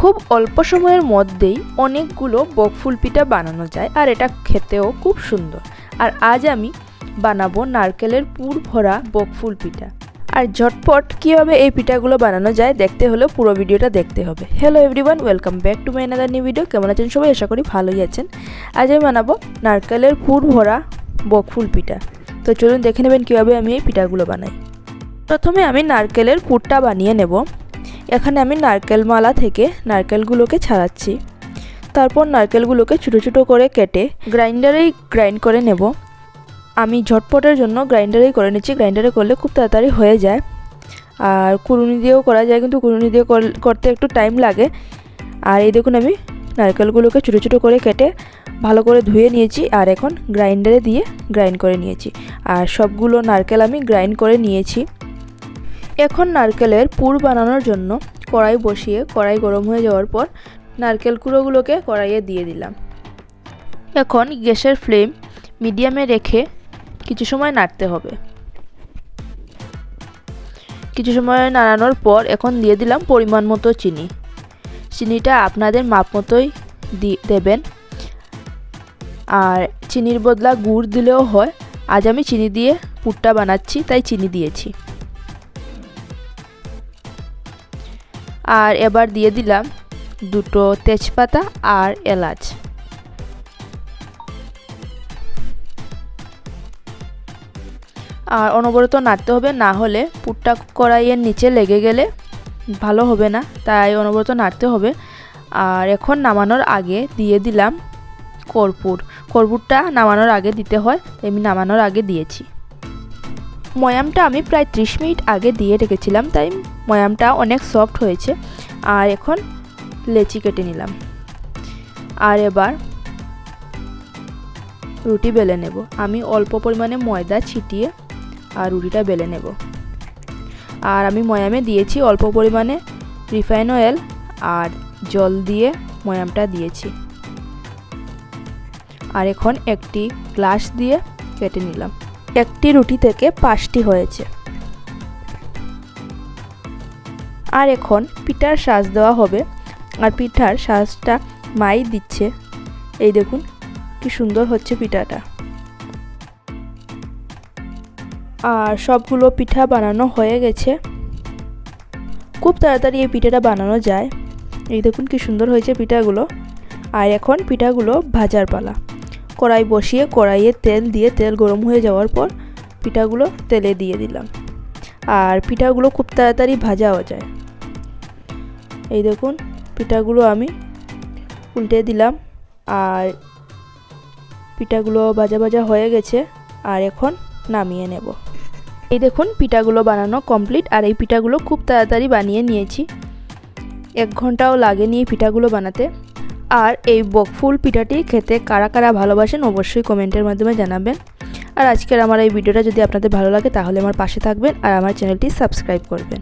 খুব অল্প সময়ের মধ্যেই অনেকগুলো বকফুল পিঠা বানানো যায় আর এটা খেতেও খুব সুন্দর। আর আজ আমি বানাবো নারকেলের পুর ভরা বকফুল পিঠা। আর ঝটপট কীভাবে এই পিঠাগুলো বানানো যায় দেখতে হলে পুরো ভিডিওটা দেখতে হবে। Hello everyone, welcome back to my another new video. কেমন আছেন সবাই? আশা করি ভালোই আছেন। আজ আমি বানাবো নারকেলের পুর ভরা বকফুল পিঠা। তো চলুন দেখে নেবেন কীভাবে আমি এই পিঠাগুলো বানাই। প্রথমে আমি নারকেলের পুরটা বানিয়ে নেব। এখানে আমি নারকেল মালা থেকে নারকেলগুলোকে ছাড়াচ্ছি। তারপর নারকেলগুলোকে ছোটো ছোটো করে কেটে গ্রাইন্ডারেই গ্রাইন্ড করে নেব। আমি ঝটপটের জন্য গ্রাইন্ডারেই করে নিচ্ছি, গ্রাইন্ডারে করলে খুব তাড়াতাড়ি হয়ে যায়। আর কুড়ুনি দিয়েও করা যায়, কিন্তু কুড়ুনি দিয়ে করতে একটু টাইম লাগে। আর এই দেখুন আমি নারকেলগুলোকে ছোটো ছোটো করে কেটে ভালো করে ধুয়ে নিয়েছি আর এখন গ্রাইন্ডারে দিয়ে গ্রাইন্ড করে নিয়েছি। আর সবগুলো নারকেল আমি গ্রাইন্ড করে নিয়েছি। এখন নারকেলের পুর বানানোর জন্য কড়াই বসিয়ে কড়াই গরম হয়ে যাওয়ার পর নারকেল কুড়োগুলোকে কড়াইয়ে দিয়ে দিলাম। এখন গ্যাসের ফ্লেম মিডিয়ামে রেখে কিছু সময় নাড়তে হবে। কিছু সময় নাড়ানোর পর এখন দিয়ে দিলাম পরিমাণ মতো চিনি। চিনিটা আপনাদের মাপ মতোই দেবেন। আর চিনির বদলা গুড় দিলেও হয়। আজ আমি চিনি দিয়ে পুরটা বানাচ্ছি, তাই চিনি দিয়েছি। আর এবার দিয়ে দিলাম দুটো তেজপাতা আর এলাচ। আর অনবরত নাড়তে হবে, না হলে পুরটা কড়াইয়ের নিচে লেগে গেলে ভালো হবে না, তাই অনবরত নাড়তে হবে। আর এখন নামানোর আগে দিয়ে দিলাম কর্পূর। কর্পূরটা নামানোর আগে দিতে হয়, আমি নামানোর আগে দিয়েছি। ময়ামটা আমি প্রায় 30 মিনিট আগে দিয়ে রেখেছিলাম, তাই ময়ামটা অনেক সফট হয়েছে। আর এখন লেচি কেটে নিলাম। আর এবার রুটি বেলে নেব। আমি অল্প পরিমাণে ময়দা ছিটিয়ে আর রুটিটা বেলে নেব। আর আমি ময়ামে দিয়েছি অল্প পরিমাণে রিফাইন অয়েল আর জল দিয়ে ময়ামটা দিয়েছি। আর এখন একটি গ্লাস দিয়ে কেটে নিলাম। একটি রুটি থেকে 5টি হয়েছে। আর এখন পিঠার সাজ দেওয়া হবে। আর পিঠার সাজটা মাই দিচ্ছে। এই দেখুন কি সুন্দর হচ্ছে পিঠাটা। আর সবগুলো পিঠা বানানো হয়ে গেছে। খুব তাড়াতাড়ি এই পিঠাটা বানানো যায়। এই দেখুন কি সুন্দর হয়েছে পিঠাগুলো। আর এখন পিঠাগুলো ভাজার পালা। কড়াই বসিয়ে কড়াইয়ে তেল দিয়ে তেল গরম হয়ে যাওয়ার পর পিঠাগুলো তেলে দিয়ে দিলাম। আর পিঠাগুলো খুব তাড়াতাড়ি ভাজাও যায়। এই দেখুন পিঠাগুলো আমি উল্টে দিলাম। আর পিঠাগুলো ভাজা ভাজা হয়ে গেছে। আর এখন নামিয়ে নেব। এই দেখুন পিঠাগুলো বানানো কমপ্লিট। আর এই পিঠাগুলো খুব তাড়াতাড়ি বানিয়ে নিয়েছি, 1 ঘন্টাও লাগেনি এই পিঠাগুলো বানাতে। আর এই বকফুল পিঠাটি খেতে কারা কারা ভালোবাসেন অবশ্যই কমেন্টের মাধ্যমে জানাবেন। আর আজকের আমার এই ভিডিওটা যদি আপনাদের ভালো লাগে তাহলে আমার পাশে থাকবেন আর আমার চ্যানেলটি সাবস্ক্রাইব করবেন।